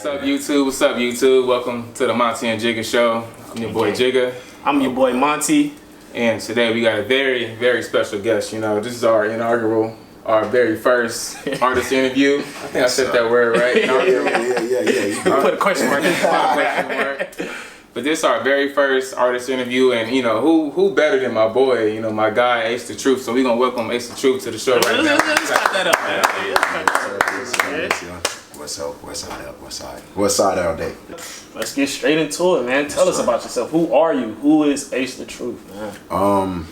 What's up, YouTube? What's up, YouTube? Welcome to the Monty and Jigga show. I'm your boy Jigga. I'm your boy Monty. And today we got a very, very special guest. You know, this is our inaugural, our very first artist interview. I think I said that word right. Yeah. You put a question mark in. But this is our very first artist interview, and you know, who better than my boy, you know, my guy AceTheTruth. So we're gonna welcome AceTheTruth to the show right now. Let's cut that up, man. What's up? West side all day. Let's get straight into it, man. Tell us about yourself. Who are you? Who is AceTheTruth, man?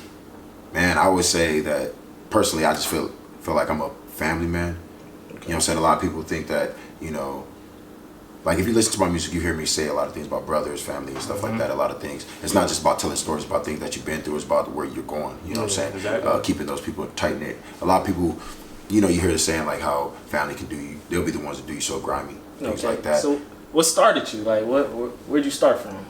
Man, I would say that personally, I just feel like I'm a family man. Okay. You know what I'm saying? A lot of people think that, you know, like if you listen to my music, you hear me say a lot of things about brothers, family, and stuff like that. A lot of things. It's not just about telling stories about things that you've been through. It's about where you're going. You know what I'm saying? Exactly. Keeping those people tight knit. A lot of people, you know, you hear the saying like how family can do you. They'll be the ones that do you so grimy. Things like that. So, what started you? Like, where'd you start from?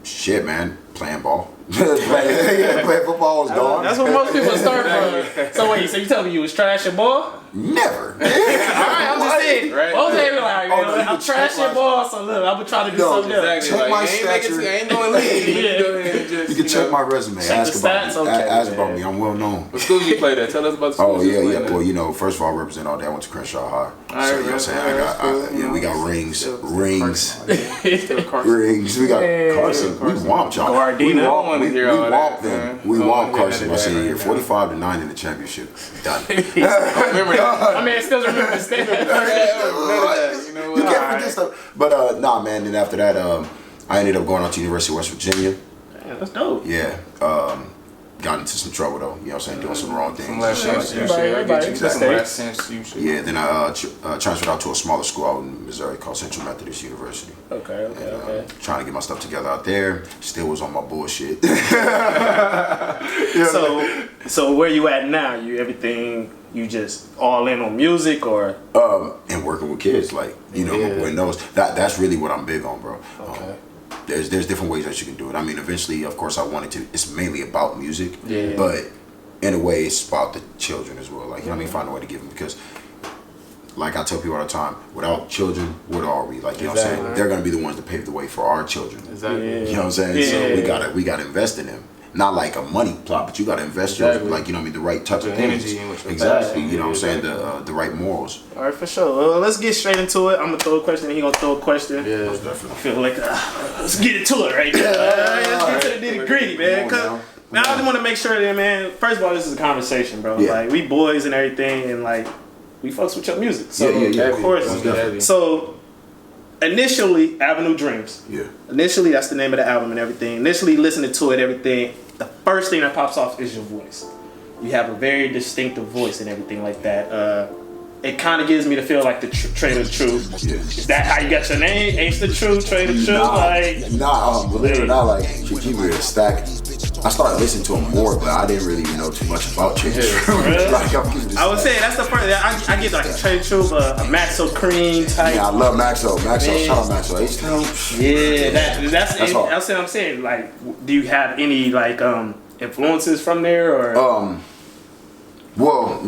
Shit, man. Playing ball. Playing football was gone. That's where most people start from. So wait, so you tell me you was trash at ball? Never. Alright, I'm just saying. Right. Most people like, I'm trash at ball, so look, I'm gonna try to do something else. Check my stature. I ain't going to leave. You can check my resume. Ask about me. Ask about me. I'm well known. What school you played at? Tell us about the school. Oh yeah. Well, you know, first of all, I represent all day. I went to Crenshaw High. So you know what I'm saying? We got rings. We got Carson. We whomped y'all. We whomped Carson my senior year. 45-9 in the championship. Done. Remember that? I mean, I still remember the statement. You can't forget stuff. But nah, man. Then after that, I ended up going out to University of West Virginia. Yeah, that's dope. Yeah. Got into some trouble though. You know what I'm saying? Doing some wrong things. Some last chance you shit. I get you. Some last chance you shit. Yeah. Then I transferred out to a smaller school out in Missouri called Central Methodist University. Okay. Trying to get my stuff together out there. Still was on my bullshit. So where you at now? You just all in on music or? And working with kids, like you know, my boy knows that's really what I'm big on, bro. Okay. There's different ways that you can do it. I mean, eventually, of course, I wanted to. It's mainly about music, Yeah. but in a way, it's about the children as well. Like you know, what I mean, find a way to give them because. Like I tell people all the time, without children, what are we? Like you know what I'm saying? They're gonna be the ones to pave the way for our children. Exactly. You know what I'm saying? Yeah. So we gotta invest in them. Not like a money plot, but you gotta invest your like you know what I mean, the right type of things. Exactly. You know what I'm saying? The right morals. All right, for sure. Well, let's get straight into it. I'm gonna throw a question, and he gonna throw a question. Yeah, most definitely. I feel like let's get into it right now. Let's get to the nitty gritty, man. Now I just want to make sure that, man. First of all, this is a conversation, bro. Yeah. Like we boys and everything, and like we fucks with your music. So yeah. of course. So initially, Avenue Dreams. Yeah. Initially, that's the name of the album and everything. Initially, listening to it, everything. The first thing that pops off is your voice. You have a very distinctive voice and everything like that. It kind of gives me the feel like the Trader Truth. Yeah. Is that how you got your name? AceTheTruth, Trader Truth? Believe it or not, like she keep it a stack. I started listening to him more, but I didn't really know too much about Trader Truth. Really? Like, I would say that's the first. I get like a Trader Truth, a Maxo Cream type. Yeah, I love Maxo. Shout out Maxo. AceTheTruth. Yeah, that's hard. That's what I'm saying. Like, do you have any like influences from there or? Well,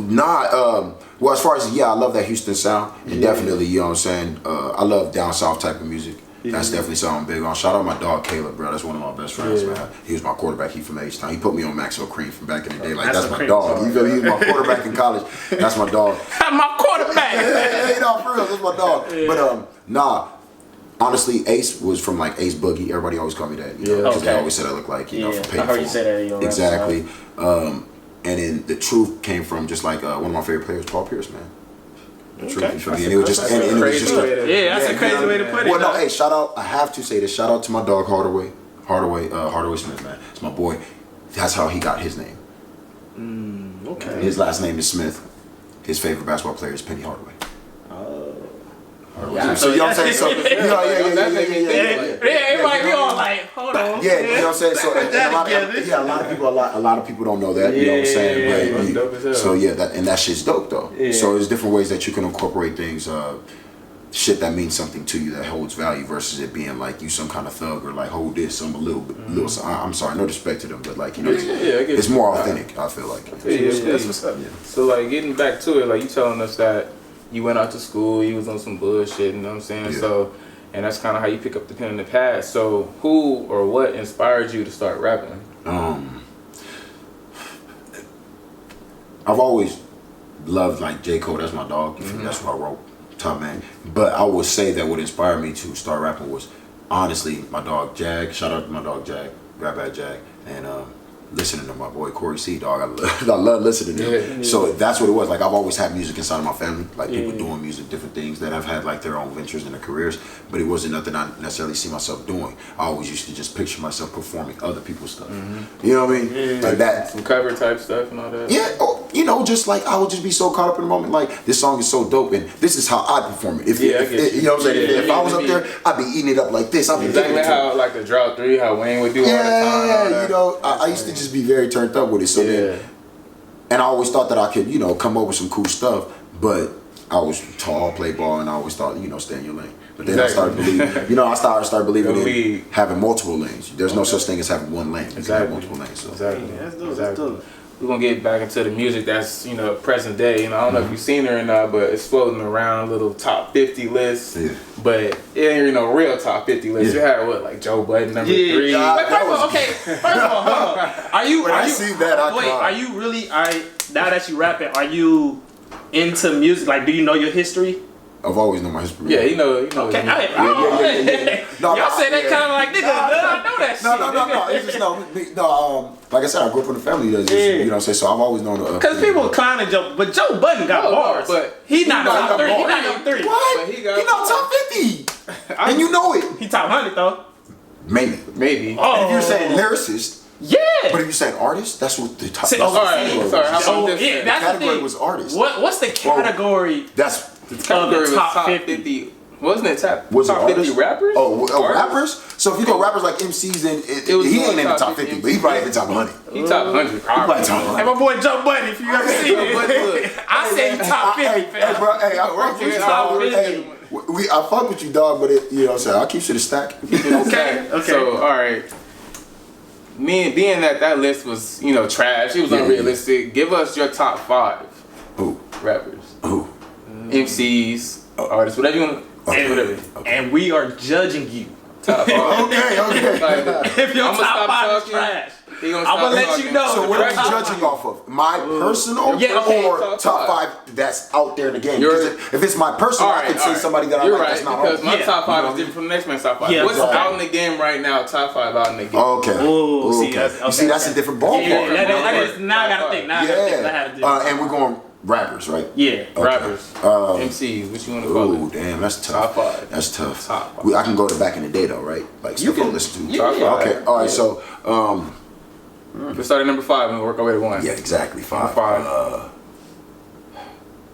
as far as I love that Houston sound, and definitely, you know what I'm saying. I love down south type of music. That's definitely something I'm big on. Shout out my dog Caleb, bro. That's one of my best friends, man. He was my quarterback. He from H-Town. He put me on Maxwell Cream from back in the day. Like that's my dog. He was my quarterback in college. That's my dog. My quarterback. You know, for real, that's my dog. Yeah. But honestly, Ace was from like Ace Boogie. Everybody always called me that. You know, because they always said I look like from Payton. I heard you say that. Exactly. And then the truth came from just like one of my favorite players, Paul Pierce, man. Okay. Truth, and it was just, and it was just that's a crazy way to put it. Well, no, hey, shout out. I have to say this. Shout out to my dog Hardaway Smith, man. It's my boy. That's how he got his name. Okay. His last name is Smith. His favorite basketball player is Penny Hardaway. Yeah, so you know what I'm saying? So everybody be all like, hold on. Yeah, you know what I'm saying? So a lot of people don't know that, you know what I'm saying? But, so yeah, that shit's dope though. Yeah. So there's different ways that you can incorporate things, shit that means something to you that holds value versus it being like you some kind of thug or like hold this, I'm a little. I'm sorry, no disrespect to them, but like you know, it's more authentic. I feel like. That's what's up. So like getting back to it, like you telling us that you went out to school, you was on some bullshit, you know what I'm saying? Yeah. So, and that's kind of how you pick up the pen in the past. So, who or what inspired you to start rapping? I've always loved like J. Cole. That's my dog. You feel me? That's what I wrote. Top man. But I would say that what inspired me to start rapping was honestly my dog Jag. Shout out to my dog Jag, Rabbi Jag, and listening to my boy Corey C. Dog. I love listening to him. Yeah. So that's what it was. Like I've always had music inside of my family. Like people doing music, different things that have had like their own ventures in their careers. But it wasn't nothing I necessarily see myself doing. I always used to just picture myself performing other people's stuff. You know what I mean? Yeah. Like that. Some cover type stuff and all that. Yeah, or, you know, just like I would just be so caught up in the moment. Like this song is so dope, and this is how I perform it. I get You know what I'm saying? Yeah, if I was up there, I'd be eating it up like this. I'd be Exactly giving it to how like the Drought 3, how Wayne would do all the time. yeah, All you know, I used to just be very turned up with it. So then, and I always thought that I could, you know, come up with some cool stuff. But I was tall, play ball, and I always thought, you know, stay in your lane. But then I started believing, you know, I started believing in having multiple lanes. There's no such thing as having one lane. You can have multiple lanes. So. Exactly. That's dope. Exactly. That's dope. We're gonna get back into the music that's, you know, present day. You know, I don't know if you've seen her or not, but it's floating around a little top 50 list. Yeah. But it ain't, you know, real top 50 list. Yeah. You had what, like Joe Budden number 3? Wait, first of all, okay. First of all, hold on. Are you? When I see that, I wait. cry. Are you really? Now that you rapping, are you into music? Like, do you know your history? I've always known my history. Yeah, you know. Okay, yeah. No, y'all say that yeah. kind of like, nigga, I know that shit. No. It's just no. Like I said, I grew up in a family that's just, you know what I'm saying. So I've always known. Because people clowning Joe, but Joe Budden got bars. but he's not top 3. bars. He's not number 3. What? But he got not top 50, and you know it. He top 100 though. Maybe. Oh. And if you're saying lyricist, Yeah. but if you're saying artist, that's what the top. Say- That's oh, what the alright, category sorry, was. how about Oh, this yeah, then? that's the Category thing. was artist. What's the category? That's The category was the top top 50. 50. Wasn't it top Was it 50 artists? rappers? Artists? Rappers. So if you go rappers like MCs, then It was he more ain't in the top top 50, 50, but he probably in the top 100. He top 100. Probably top 100. Hey, my boy Joe Budden, if you ever seen Joe Budden, it, look. I say top 50, Hey, fam. bro, hey, I fuck with you, dog. Hey, I fuck with you, dog, but it, you know what I'm saying? I'll keep shit a stack. Okay. So, all right. Being that list was, you know, trash. It was unrealistic. Give us your top 5 Who? rappers, Who? MCs, artists, whatever you want. Whatever. And we are judging you. Top 5. Okay. Like, If your I'ma top stop 5 is talking. trash, He gonna I'ma stop let talking. you know. So what are we Top judging off of? My personal Yeah, okay. or Top top five. 5 that's out there in the game? Yours- Because if it's my personal, I could say somebody that I You're like right, that's not because on. my Yeah. top 5 You know is what I different from the next man's top 5. Yeah, What's exactly. out in the game right now? Top 5 out in the game. Okay. Ooh, see, Okay. that's- You see, that's okay. a different ballpark. that is, now I gotta think. Now I gotta think. I had to do. And we're going rappers, right? Yeah. Okay. Rappers, MCs, what you want to call Ooh, it? damn, that's tough. Top 5. That's tough. Top 5. I can go to back in the day though, right? Like stuff I listen to. Top 5. Okay. All right. So, Let's start at number 5 and work our way to 1. yeah, exactly. 5. Number 5.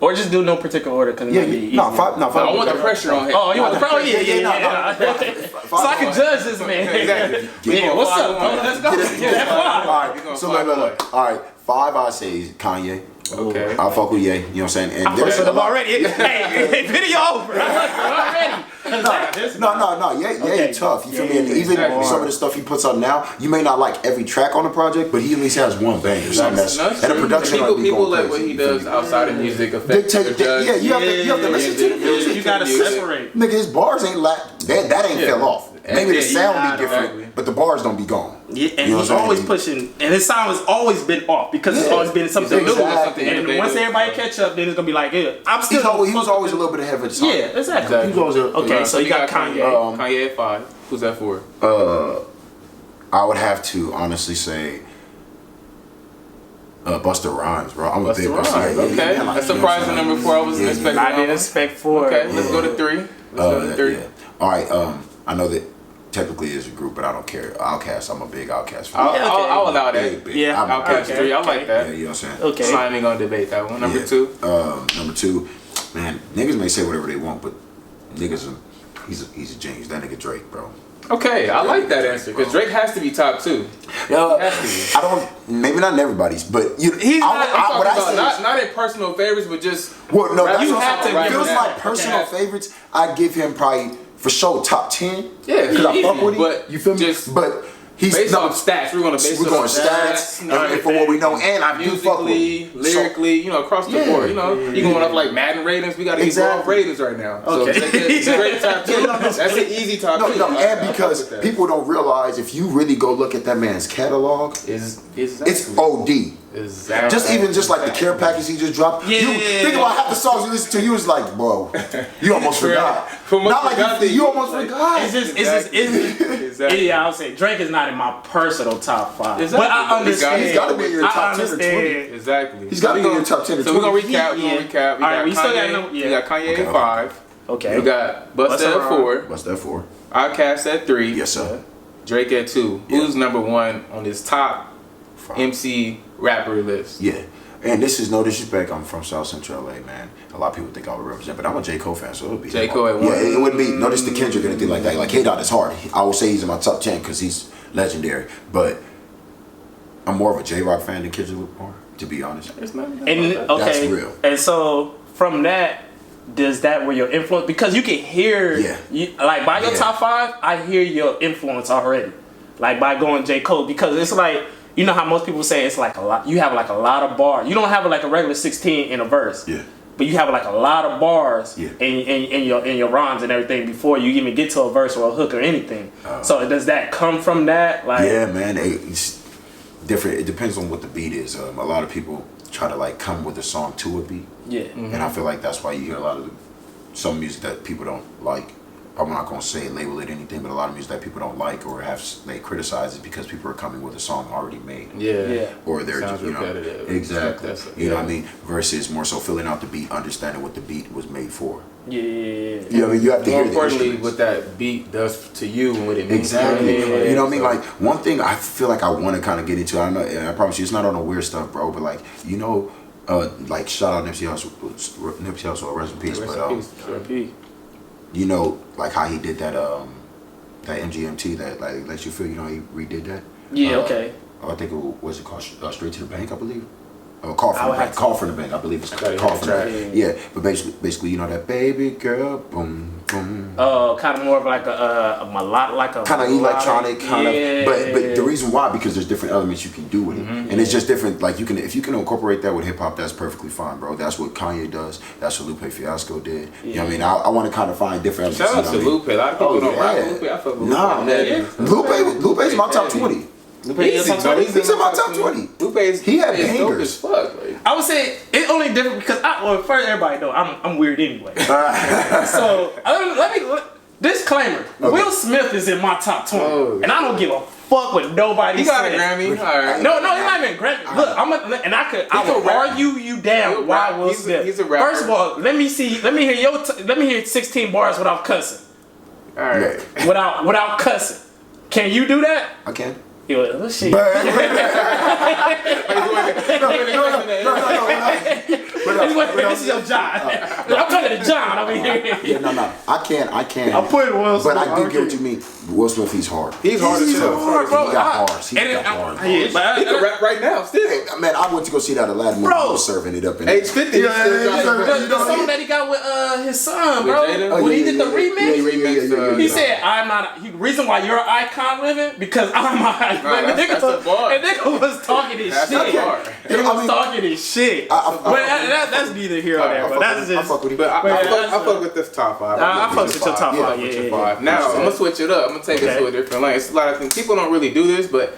Or just do no particular order because Yeah, it might be yeah. easy. No, 5. No, 5. I want the pressure on him. Oh, you want the pressure? Yeah. Five. So I can judge this man. Exactly. Yeah, what's up? Five, Let's go. Yeah, that's fine. All We right. gonna So find look. All right. 5 I say is Kanye. Okay. I fuck with Ye. You know what I'm saying? And I there's with a him lot- already. Hey, video over. I already. No. Ye Okay. tough. You feel me? Yeah, And even exactly. some of the stuff he puts out now, you may not like every track on the project, but he at least has one bang or something. That's And the true. production People, might be people going let crazy, what he you feel does me? outside of music affect Dictate the that- judge. yeah, you have to listen to the music. You gotta separate. Nigga, his bars ain't that ain't Yeah. fell off. Maybe the Yeah, sound yeah, be different, exactly. but the bars don't be gone. Yeah, and You know he's what I'm always saying? pushing, and his sound has always been off because it's Yeah. always been something new. Exactly. And once everybody catch up, then it's gonna be like, yeah, I'm still. He was always a little bit ahead of his time. Yeah, exactly. He was always Okay, so you got Kanye. Kanye at 5. Who's that for? I would have to honestly say Busta Rhymes, bro. I'm a big Busta Busta. Rhymes. Yeah, Okay. yeah, That's you know what surprising I'm saying? number 4. I wasn't Yeah, expecting I that didn't one. expect 4. Okay, let's go to 3. Let's go to 3. Yeah. All right. I know that technically it's a group, but I don't care. Outkast. I'm a big Outkast fan. I'll allow that. Big. Yeah, I'm a Outkast big- 3. I like that. Yeah, you know what I'm saying? Okay. So I ain't gonna debate that one. Number Yeah. 2. Number 2, man. Niggas may say whatever they want, but niggas, he's a genius. That nigga Drake, bro. Okay, I like that answer because Drake has to be top 2. Has to I don't. Maybe not in everybody's, but He's not- I'm what talking I say about is- not in personal favorites, but just Well, no, rap- that's you what have I'm to saying. give Feels him like that. personal Okay. favorites. I give him probably for sure top 10. Yeah, because I easy, fuck with him. but You feel me? just- But based off stats. We're going stats. And for what we know, and I do fuck with lyrically, across the board. You going up like Madden ratings. We got to get off ratings right now. Okay. So it's a great top 2. That's an easy top 2. No, and because people don't realize if you really go look at that man's catalog, it's OD. Exactly. Just like the care package he just dropped. Think about half the songs you listen to. You was like, bro, you almost forgot. Not like you almost forgot. Exactly. Yeah, I would say Drake is not in my personal top 5. Exactly. But I understand. He's got to be in your top 10 or 20. Exactly. He's got to be in your top 10 or 20. So we're gonna recap. All right, we still got We got Kanye at 5. Okay. We got Busta at 4. Busta at 4. Outkast at 3. Yes, sir. Drake at 2. Yeah. Who's number 1 on this top MC rapper list? Yeah. And this is no disrespect. I'm from South Central LA, man. A lot of people think I would represent, but I'm a J. Cole fan, so it would be J. Cole at 1. Yeah, it wouldn't be no to Kendrick or anything like that. Like K-Dot is hard. I will say he's in my top 10 because he's legendary. But I'm more of a J-Rock fan than Kendrick Lamar, to be honest. It's not That's real. And so from that, does that where your influence? Because you can hear, like by your top 5, I hear your influence already. Like by going J. Cole, because it's like, you know how most people say it's like a lot. You have like a lot of bars. You don't have like a regular 16 in a verse. Yeah. But you have like a lot of bars in your rhymes and everything before you even get to a verse or a hook or anything. So does that come from that? Like, yeah, man. It's different. It depends on what the beat is. A lot of people try to like come with a song to a beat. Yeah. And I feel like that's why you hear a lot of some music that people don't like. I'm not gonna say label it anything, but a lot of music that people don't like or they criticize it because people are coming with a song already made. Yeah. Or they're just, repetitive. Exactly. You know what I mean? Versus more so filling out the beat, understanding what the beat was made for. Yeah. You know what I mean? You have to More hear the importantly, what that beat does to you and what it means. Exactly. You know what I mean? So, like one thing I feel like I want to kind of get into. I know, and I promise you, it's not on the weird stuff, bro. But like like shout out Nipsey Hussle, rest in peace. But you know, like how he did that MGMT that like lets you feel, he redid that. Yeah, okay. I think it was called Straight to the Bank, I believe. Call from the Bank, I believe it's Call from the Bank. Yeah, but basically, that baby girl, boom, boom. Kind of more of like a melodic, like a kind of electronic, kind of. But the reason why, because there's different elements you can do with it, and it's just different. Like if you can incorporate that with hip hop, that's perfectly fine, bro. That's what Kanye does. That's what Lupe Fiasco did. You know what I mean? I want to kind of find different elements. Shout out to Lupe. A lot of people don't rock Lupe. I fuck with Lupe. Nah, man. Lupe's my top 20. He's in my top 20. He had bangers. Fuck. I would say it's only different because first everybody know I'm weird anyway. So disclaimer: Will Smith is in my top 20, and I don't give a fuck what nobody says. He got a Grammy. All right. No, he's not even Grammy. Look, I will argue you down why Will Smith. He's a rapper. First of all, let me hear 16 bars without cussing. All right. Without cussing. Can you do that? I can. No, shit. No. This is your John. I'm talking to John over here. Yeah, no. I can. I'm putting Will Smith. But I do get what you mean. Will Smith, he's hard. He's hard as hell. Bro. He got bars. He can rap right now, still. Man, I went to go see that Aladdin movie. He was serving it up in age 50. The song that he got with his son, bro. When he did the remix, he said, "I'm not." The reason why you're an icon living because I'm an icon. And nigga was talking his shit. Nigga was talking his shit. That's neither here or there. But that's just. I fuck with this top 5. I fuck with your top 5. Now I'm gonna switch it up. I'm gonna take it to a different lane. It's a lot of things. People don't really do this, but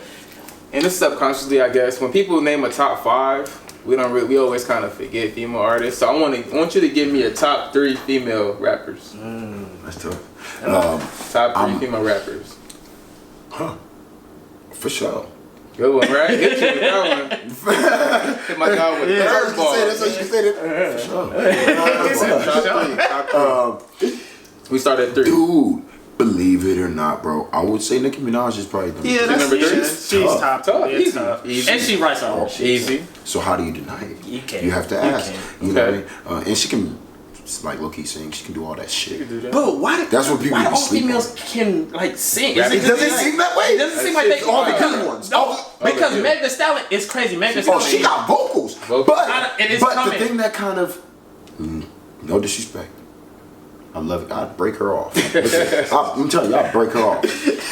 and this subconsciously, I guess, when people name a top 5, we always kind of forget female artists. So I want you to give me your top 3 female rappers. That's tough. Top 3 female rappers. Huh. For sure. Good one, right? Get you with that one. Hit my dog with the first ball. That's what you said it. For sure. We started at 3. Dude, believe it or not, bro, I would say Nicki Minaj is probably number 3. She's top. Easy. And she writes her own shit. Easy. So how do you deny it? You can't. You have to ask. You know Okay. what I mean? And she can, like low-key sing. She can do all that shit. But why? That's what people why all sleep females can like sing? It doesn't seem that way. It doesn't seem like they all the good ones. No, because Megan Thee Stallion is crazy. Megan Thee Stallion. Oh, she got vocals. But it is the coming. thing that kind of no disrespect. I love it. I'd break her off. I'm telling you, I'd break her off.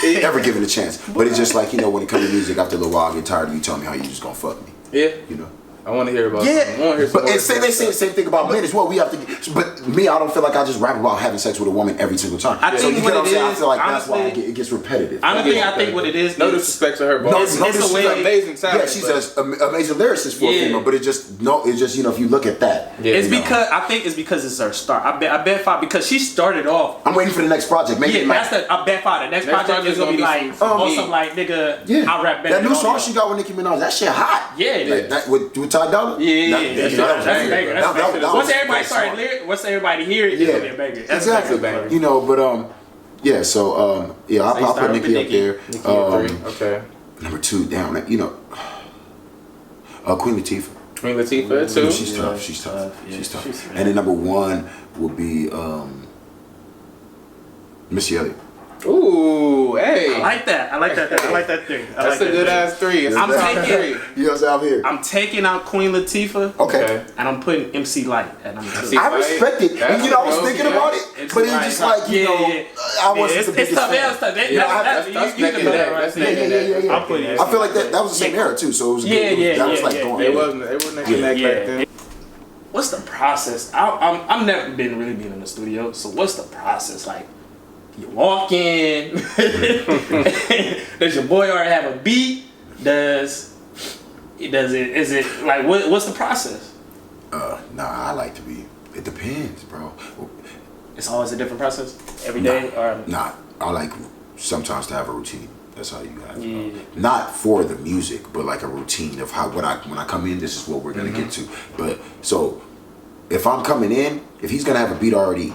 Ever given a chance. But it's just like, you know, when it comes to music, after a little while, I get tired of you telling me how you just gonna fuck me. Yeah. You know? I want to hear about yeah. I want to hear some but they say the same thing about men as well. We have to, but me, I don't feel like I just rap about having sex with a woman every single time. I think what it is, I feel like honestly, that's why it gets repetitive. Honestly, I think what it is. No disrespect to her, but no, she's amazing talent. Yeah, she's an amazing lyricist for a female, but it's just you know, if you look at that, it's because I think it's because it's her start. I bet five because she started off. I'm waiting for the next project. Maybe I bet five. The next project is gonna be like some like nigga. I rap better. That new song she got with Nicki Minaj, that shit hot. Yeah, that with Ty Dolla. Yeah. That's banger. Once everybody started lyric, once everybody hear it, it's gonna be a banger. Exactly. You know, but yeah. So yeah, I'll put Nicki up there. Okay. Number 2 down. You know, Queen Latifah. Queen Latifah too. She's tough. She's tough. And then number 1 will be Missy Elliott. Ooh, hey. I like that. I like that thing. That's a good ass 3. I'm taking. You know what I'm here. I'm taking out Queen Latifah. Okay. And I'm putting MC Light at number 2. I respect it. And, you know, I was thinking about it, but it's just like, you know, I wasn't the biggest fan. It's tough. That's I'm putting it. I feel like that was the same era too, so it was good. That was like going. It wasn't neck and neck back then. What's the process? I've never been in the studio, so what's the process like? You walk in. Does your boy already have a beat? Is it like what's the process? Nah, I like to be. It depends, bro. It's always a different process every day, or nah. I like sometimes to have a routine. That's how you have. Not for the music, but like a routine of when I come in, this is what we're gonna get to. But so if I'm coming in, if he's gonna have a beat already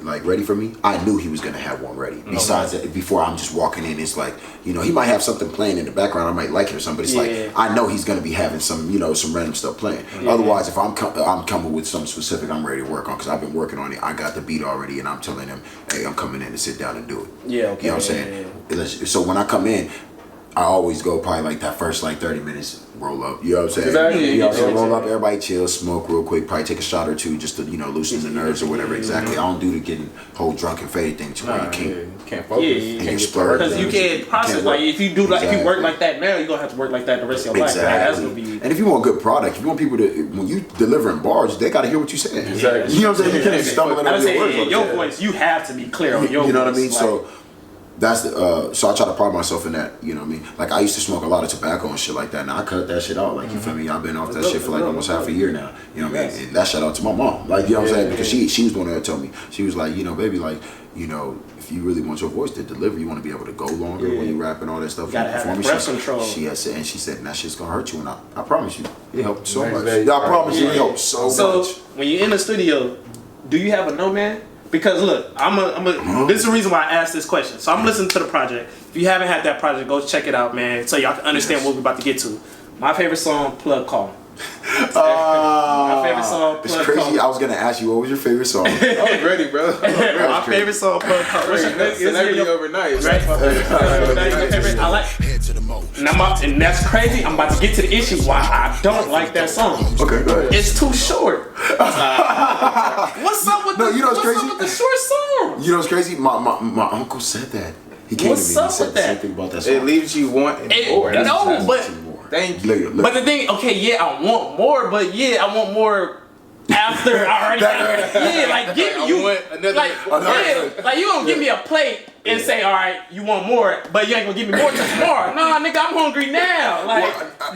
like ready for me, I knew he was gonna have one ready. Besides that, before I'm just walking in, it's like, you know, he might have something playing in the background. I might like it or something, but it's like I know he's gonna be having some, you know, some random stuff playing. Otherwise, if I'm coming with something specific, I'm ready to work on because I've been working on it. I got the beat already, and I'm telling him, hey, I'm coming in to sit down and do it. Yeah, okay. You know what I'm saying? So when I come in, I always go probably like that first like 30 minutes, roll up. You know what I'm saying? Exactly. You know what I'm saying? Roll up, everybody chill, smoke real quick, probably take a shot or two just to, you know, loosen the nerves or whatever. Exactly. I don't do the getting whole drunk and faded thing to where you can't focus. And you're splurred. Because you can't process like if you do like if you work like that now, you're gonna have to work like that the rest of your life. Like, that's gonna be. And if you want a good product, if you want people to, when you delivering bars, they gotta hear what you're saying. Exactly. You know what I'm saying? You can't stumble over your words. In your voice, you have to be clear on your voice. You know what I mean? So that's the so I try to pride myself in that, you know what I mean? Like I used to smoke a lot of tobacco and shit like that, and I cut that shit out. Like you feel me? I've been off that shit for like almost half a year now. You know what I mean? And that shout out to my mom. Like, you know what I'm saying? Because she was the one that told me. She was like, you know, baby, like, you know, if you really want your voice to deliver, you want to be able to go longer when you rap and all that stuff. You gotta have breath control. She said, and she said, that shit's gonna hurt you, and I promise you, it helped so much. I promise you, it helped so much. So when you're in the studio, do you have a no man? Because look, this is the reason why I asked this question. So I'm listening to the project. If you haven't had that project, go check it out, man, so y'all can understand what we're about to get to. My favorite song, Plug Call. My favorite song, Plug It's crazy. Call. I was gonna ask you, what was your favorite song? I was ready, bro. My favorite song, Plug Call. Celebrity overnight. Right? I like. And that's crazy. I'm about to get to the issue why I don't like that song. Okay, go ahead. It's too short. What's up with the short song? You know what's crazy? My uncle said that. He came to me and said the same thing about that song. It leaves you wanting more. No, but thank you. But the thing, okay, yeah, I want more, but yeah, I want more after I already yeah, like give me you like you gonna give me a plate and say, all right, you want more, but you ain't gonna give me more till tomorrow. Nah, nigga, I'm hungry now. Like,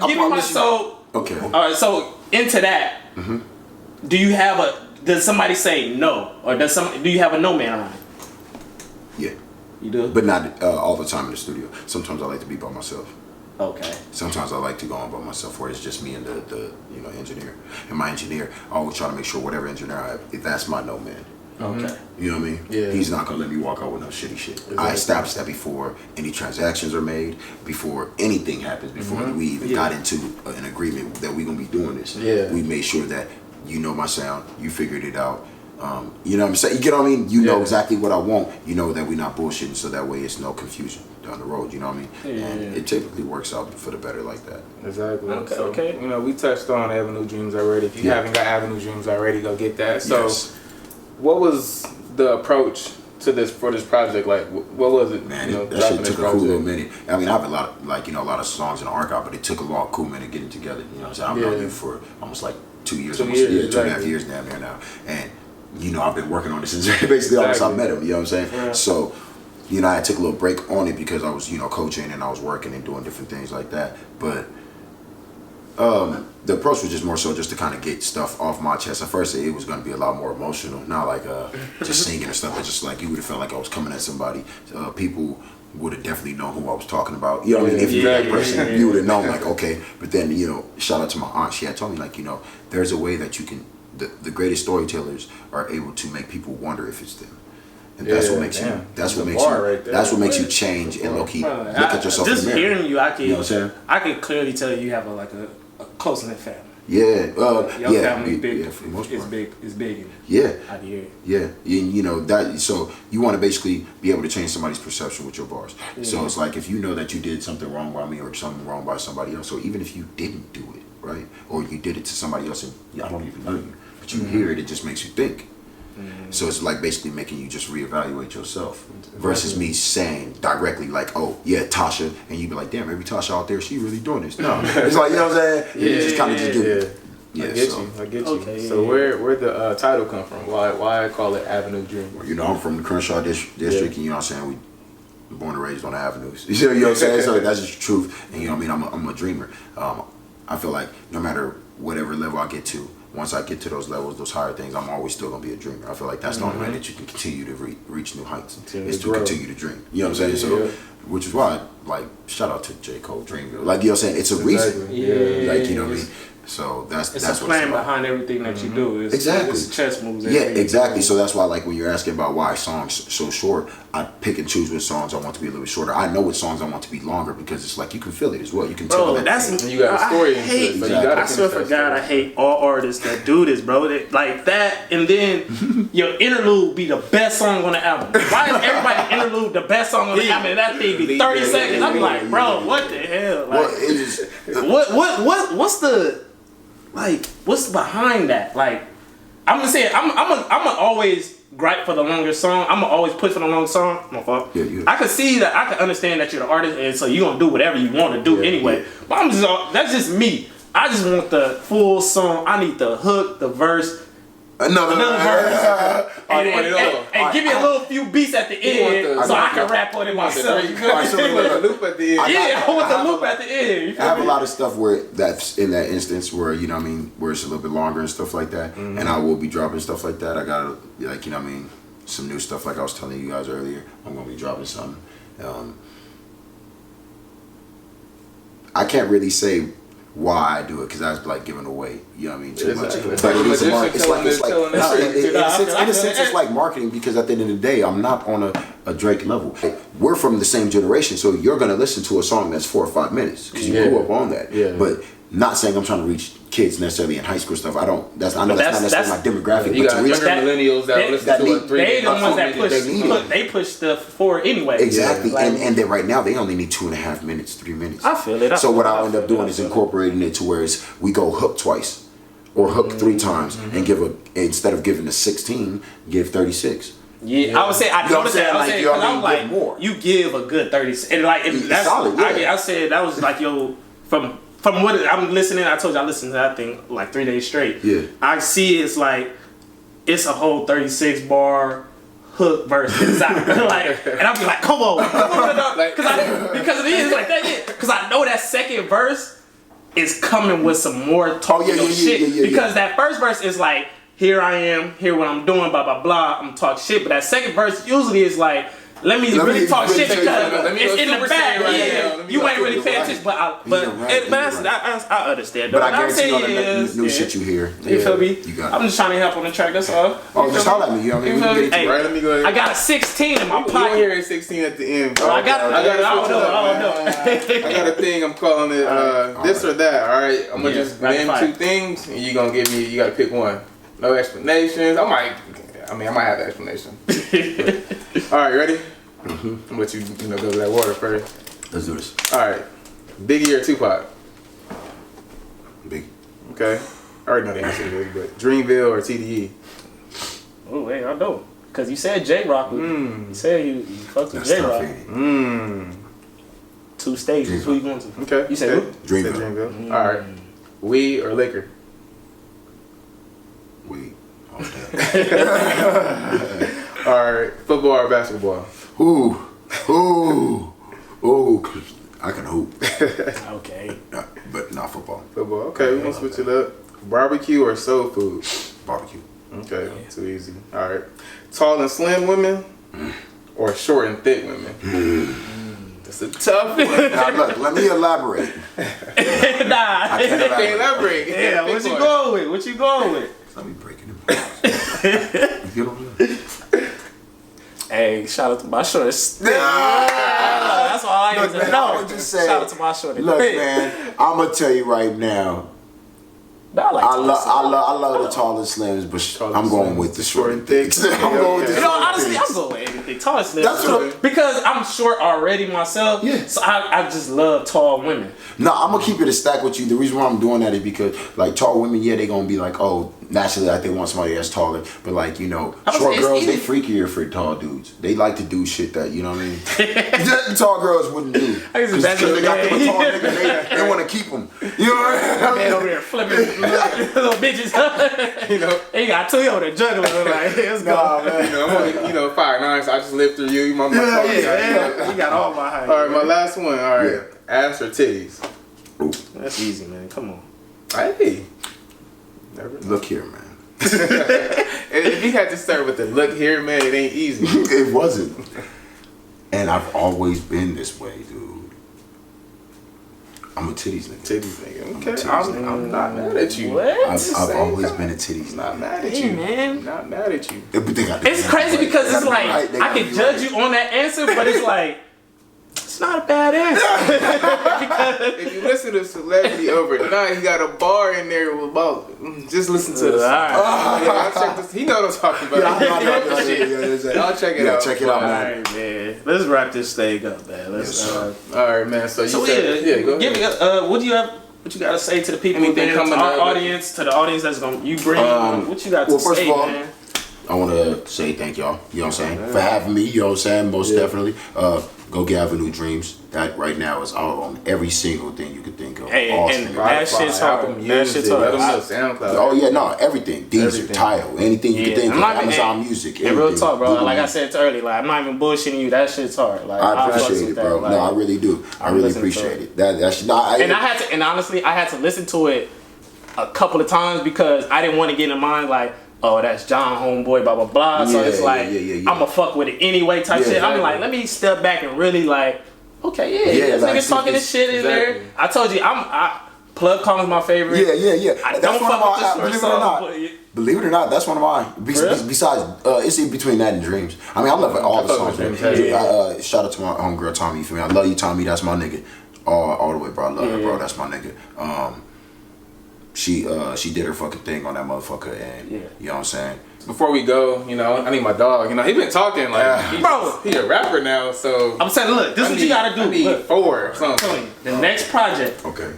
give me my soul. Okay. All right, so into that, do you have does somebody say no, or do you have a no man around? Yeah. You do? But not all the time in the studio. Sometimes I like to be by myself. Okay. Sometimes I like to go on by myself where it's just me and the engineer. And my engineer, I always try to make sure whatever engineer I have, if that's my no man. Okay. You know what I mean? Yeah. He's not gonna let me walk out with no shitty shit. Exactly. I established that before any transactions are made, before anything happens, before we even got into an agreement that we're gonna be doing this. Yeah. We made sure that you know my sound, you figured it out. You know what I'm saying? You get what I mean? You know exactly what I want. You know that we're not bullshitting, so that way it's no confusion down the road. You know what I mean? Yeah. And it typically works out for the better like that. Exactly. Okay. So, Okay. you know, we touched on Avenue Dreams already. If you haven't got Avenue Dreams already, go get that. So, what was the approach to this project? Like, what was it? Man, that shit took a cool little minute. I mean, I have a lot of, like, a lot of songs in the archive, but it took a long, cool minute getting together. You know what I'm saying? I've known you for almost like 2 years. 2.5 years damn near now. And, I've been working on this since basically almost I met him. You know what I'm saying? Yeah. So, I took a little break on it because I was, coaching and I was working and doing different things like that. But the approach was just more so just to kind of get stuff off my chest. At first, it was going to be a lot more emotional, not like just singing and stuff, but just like you would have felt like I was coming at somebody. People would have definitely known who I was talking about. You know what I mean? If you're that person, you would have known, like, okay. But then, shout out to my aunt. She had told me, like, there's a way that you can, the greatest storytellers are able to make people wonder if it's them. And that's what makes you. That's what makes you. Right, that's what makes you change and low key look at yourself. Just in the mirror. Hearing you, I can clearly tell you have a close knit family. Yeah, your family big. Yeah, for the most part. Is big. Out here. Yeah, that. So you want to basically be able to change somebody's perception with your bars. Yeah. So it's like if you know that you did something wrong by me or something wrong by somebody else, or even if you didn't do it, right, or you did it to somebody else and I don't even know you, but you hear it, it just makes you think. So it's like basically making you just reevaluate yourself versus me saying directly like, oh yeah, Tasha, and you be like, damn, every Tasha out there, she really doing this. No, it's like, you know what I'm saying? You just kind of just do it. Yeah, I get you. Okay. So where the title come from? Why I call it Avenue Dream? Well, I'm from the Crenshaw District, and you know what I'm saying? We born and raised on the avenues. You know what I'm saying? So that's just the truth. And you know what I mean? I'm a dreamer. I feel like no matter whatever level I get to, once I get to those levels, those higher things, I'm always still gonna be a dreamer. I feel like that's the only way that you can continue to reach new heights is to continue to dream. You know what I'm saying? So, which is why, like, shout out to J. Cole, Dreamville. Like, you know what I'm saying? It's a reason. Like, you know what I mean? So that's a plan behind everything that you do. It's chess moves. Yeah, exactly. So that's why, like, when you're asking about why songs so short, I pick and choose which songs I want to be a little bit shorter. I know which songs I want to be longer because it's like you can feel it as well. You can tell that's you got a story. I swear for God, I hate all artists that do this, bro. Like that, and then your interlude be the best song on the album. Why is everybody interlude the best song on the album? And that thing be 30 seconds. I'm like, bro, what the hell? Like, what's the like? What's behind that? Like, I'm gonna say, I'm gonna always gripe for the longer song. I'm gonna always push for the long song. My fault. I can see that. I can understand that you're the artist, and so you're gonna do whatever you want to do anyway. But that's just me. I just want the full song. I need the hook, the verse, another verse, and give me a little few beats at the end so I can rap on it myself. The loop at the end. I want the loop at the end. I have a lot of stuff where that's in that instance where, you know what I mean, where it's a little bit longer and stuff like that, and I will be dropping stuff like that. I got, like, you know what I mean, some new stuff like I was telling you guys earlier. I'm gonna be dropping something. I can't really say why I do it because I was like giving away, you know what I mean, too much. But it is a market. In a sense, it's like marketing because at the end of the day, I'm not on a Drake level. We're from the same generation, so you're gonna listen to a song that's 4 or 5 minutes because you grew up on that. But not saying I'm trying to reach kids necessarily in high school stuff. I know that's not necessarily my demographic. You got younger millennials that listen to it. They the ones that they push stuff forward anyway. Exactly, and then right now they only need 2.5 minutes, 3 minutes. I feel it. So what I'll end up doing is incorporating it to where we go hook twice or hook 3 times and instead of giving a 16, give 36. Yeah, I would say I noticed that. I'm like, more. You give a good 30, and like that's solid. I said that was like from what I'm listening. I told you I listened to that thing like 3 days straight. Yeah, I see it's like it's a whole 36 bar hook verse inside. Like, and I'll be like, come on, because it is like that. Yeah, because I know that second verse is coming with some more talking shit. Because that first verse is like, here I am, here what I'm doing, blah blah blah. I'm talking shit, but that second verse usually is like, let me really talk shit because it's in the back. You ain't really paying attention, but I understand. But I guarantee all the new shit you hear. You feel me? I'm just trying to help on the track. That's all. Oh, just holler at me. You know what I mean? Hey, let me go ahead. I got a 16 in my pocket. You're hearing 16 at the end. Bro. I don't know. I got a thing. I'm calling it this or that. All right. I'm gonna just name 2 things, and you gonna give me. You gotta pick one. No explanations. I might have an explanation. All right, ready? I'm gonna let you go to that water first. Let's do this. All right, Biggie or Tupac? Biggie. Okay. I already know the answer to this, but Dreamville or TDE? Oh, hey, I know. Cause you said J-Rock. You said you fucked with J-Rock. 2 stages. Who you going to? Okay. You said who? Dreamville. All right. Weed or liquor? Weed. All right. Football or basketball? Ooh. I can hoop. Okay. But not football. Football. Okay, we're gonna switch it up. Barbecue or soul food? Barbecue. Okay, too easy. All right. Tall and slim women or short and thick women? That's a tough one. Now look, let me elaborate. Nah. I can't Elaborate. Yeah, what you going with? What you going with? Let me break it apart. You know what I'm saying? Hey, shout out to my shorts. That's all I Look, man, I would just say, shout out to my shorty. Look, man, I'm gonna tell you right now. I love the tall and slims, but I'm going with the short and thick. I'm going with the short and honestly, thick. I'm going with anything tall and slim. That's what because I'm short already myself. Yeah. So I just love tall women. No, I'm gonna keep it a stack with you. The reason why I'm doing that is because, like, tall women, yeah, they gonna be like, oh, naturally, like, they want somebody that's taller. But, like, you know, short girls, they freakier for tall dudes. They like to do shit that, you know what I mean? Tall girls wouldn't do. Because they got them a tall nigga, they want to keep them. You know what I mean? Man over here flipping little bitches. You know, he got Toyota juggling. Like, let's go. Man. You know, I'm only 5'9", so I just live through you. My yeah. You got all my height. All right, my last one. All right, ass or titties? Ooh. That's easy, man. Come on. Hey. Look here, man. If you had to start with the look here, man, it ain't easy. It wasn't. And I've always been this way, dude. I'm a titties nigga. Titties nigga. Okay. I'm not mad at you. What? I've always been a titties nigga. Not mad at you, man. Not mad at you. It's crazy because it's like I can judge you on that answer, but it's like it's not a bad answer. If you listen to Celebrity Overnight, he got a bar in there about just listen to the song. I'll check this. He know what I'm talking about. I'll check it out. Check it out, man. All right, man. Let's wrap this thing up, man. All right, man. So go ahead. Give me what do you have? What you gotta say to the people? Anything man, coming to our up? audience, to the audience that's gonna you bring. What you got to first say, of all, man? I want to say thank y'all. You know what I'm saying? For having me. You know what I'm saying? Most definitely. Go get Avenue Dreams. That right now is out on every single thing you could think of. Hey, and that shit's hard. That shit's hard. SoundCloud. Oh yeah, no, everything. Deezer, Tidal, anything you could think of. Amazon Music. And real talk, bro. Like I said earlier, like I'm not even bullshitting you. That shit's hard. Like I appreciate it, bro. No, I really do. I really appreciate it. That's not. And I had to. And honestly, I had to listen to it a couple of times because I didn't want to get in mind like, oh, that's John homeboy, blah blah blah. So it's like I'ma fuck with it anyway type shit. I'm like, let me step back and really like, okay, this nigga's talking this shit in there. I told you, Plug Kong's my favorite. Yeah. I That's don't one of fuck my. with this Believe it or not, that's one of mine. Besides, it's in between that and Dreams. I mean, I love all the songs. Shout out to my homegirl Tommy. You feel me? I love you, Tommy. That's my nigga. All the way, bro. I love her, bro. That's my nigga. She did her fucking thing on that motherfucker, and you know what I'm saying. Before we go, I need my dog. He been talking like, bro, he a rapper now. So I'm saying, look, this is what you gotta do. I need 4 or something. The next project. Okay.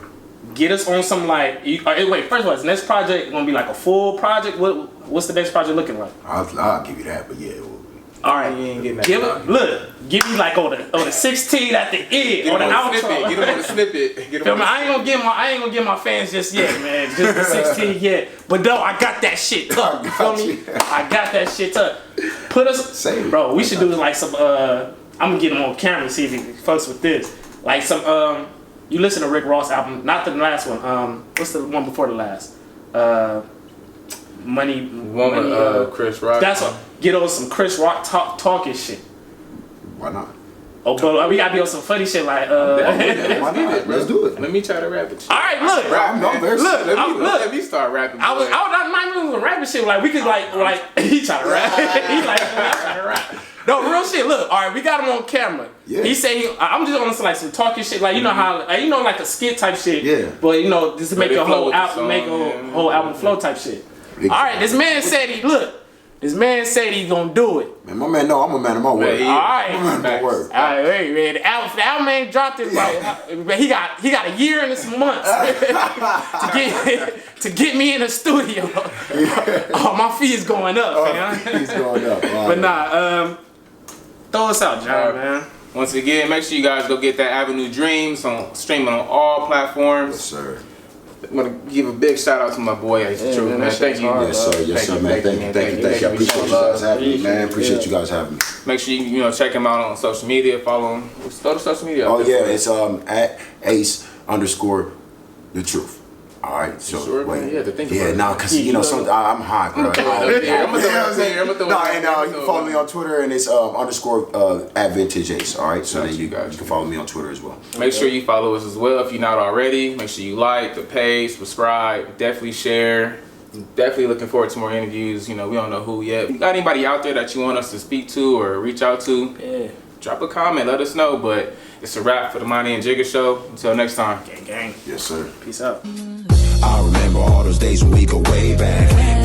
Get us on some like. Wait, first of all, is the next project gonna be like a full project? What's the next project looking like? I'll give you that, but yeah. All right, you ain't getting that. Give me like on the 16 at the end, on the outro. Get him on the snippet. I ain't gonna get my fans just yet, man. Just the 16 yet. But no, I got that shit tucked. You feel me? I got that shit tucked. Put us, bro. We should do like some. I'm gonna get him on camera and see if he fucks with this. Like some. You listen to Rick Ross album, not the last one. What's the one before the last? Money. Chris Rock. That's what. Get on some Chris Rock talking shit. Why not? Oh, but we gotta be on some funny shit like. Let's do it. Let me try to rap it. All right, look. Let me start rapping. I was not even rapping shit. Like we could like he trying to rap. He like trying to rap. No, real shit. Look, all right, we got him on camera. Yeah. He say I'm just on like some talking shit, like how like a skit type shit. Yeah. But just to make a whole album, whole album flow type shit. Exactly. All right, this man said look. This man said he gonna do it. Man, my man, no, I'm a man of my word. All right. I'm a man of my word. All right, wait, man. The album ain't dropped it, but he got a year and some months to get me in the studio. Oh, my fee is going up, man. He's going up. But nah, throw us out, John, man. Once again, make sure you guys go get that Avenue Dreams streaming on all platforms. Yes, sir. I'm gonna give a big shout out to my boy AceTheTruth, man. Thank you. Yes, sir. Yes, sir, man. Thank you. I appreciate you guys having me, man. Appreciate you guys having me. Make sure you check him out on social media. Follow him. Go to social media. Oh yeah, it's at AceTheTruth. All right, so sure, wait, man? cause I'm hot, bro. I'm gonna You can follow me on Twitter and it's underscore at Vintage Ace. All right, so then you can follow me on Twitter as well. Make sure you follow us as well if you're not already. Make sure you like the page, subscribe, definitely share. Definitely looking forward to more interviews. We don't know who yet. If you got anybody out there that you want us to speak to or reach out to? Yeah. Drop a comment, let us know. But it's a wrap for the Monty Jigga show. Until next time. Gang, gang. Yes, sir. Peace out. I remember all those days when we go way back.